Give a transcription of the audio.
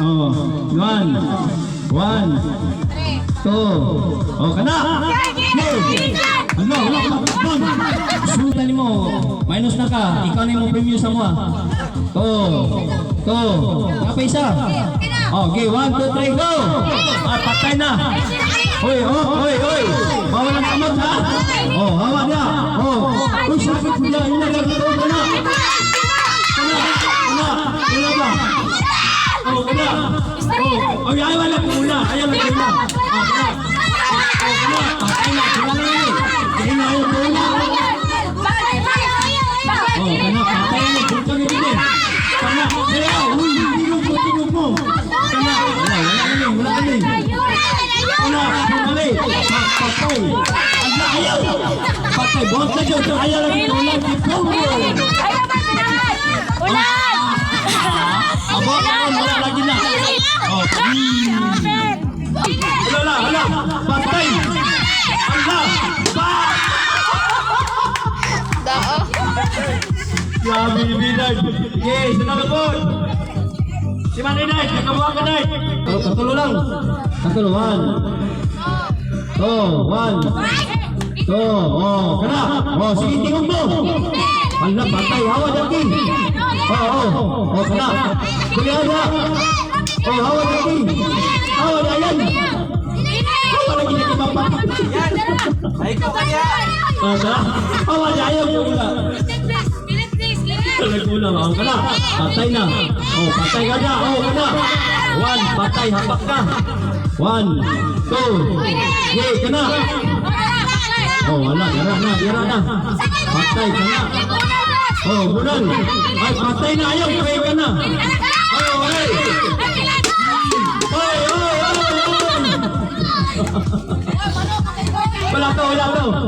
Oh, one. One. Two. Oh, kana. Ano, sutan mo. Minus na ka. Ikaw na yung premium sa mo. Two. Apa isa? Okay, 1, 2, 3, go! Patay na. Hoy. Bawal ang kamot, ha? Oh, hawak niya. Oh, sakit mo yan. Ilagay ko na. Kana ba? Oh, kana. Oh, ayaw lang muna. Ayaw lang muna. Patay na. Kaya na ayaw muna. Oh, kana. Patay na. Bukang hindi. Kana. Kaya, tinug mo. Kana. Wala ka rin. Patay. Ayaw. Patay. Buhat na dyan. Ayaw lang muna. Wala lagi na. Wala. Patay. Grabe ni Binay. Okay, sunod po. Si Manay Night, nakabuha ka Night. Katulo lang. Katulo, 1. 2, 1. 2, kana. Sige, tingog mo. Wala, patay. Hawa dati. Kana. Kuya na. Hawa dati. Hawa na yan. Hawa lagi na ipapatay. Ay ko kaya. Hawa na ayaw mo wala. Nagkulang ako kana. Patay na. Patay ka na. Kana. 1, patay. Hapak ka. 1, 2. Okay, kana. Wala. Yara na. Patay ka na. Bulan. Ay, patay na. Ayaw. Kaya ka na. Wala to.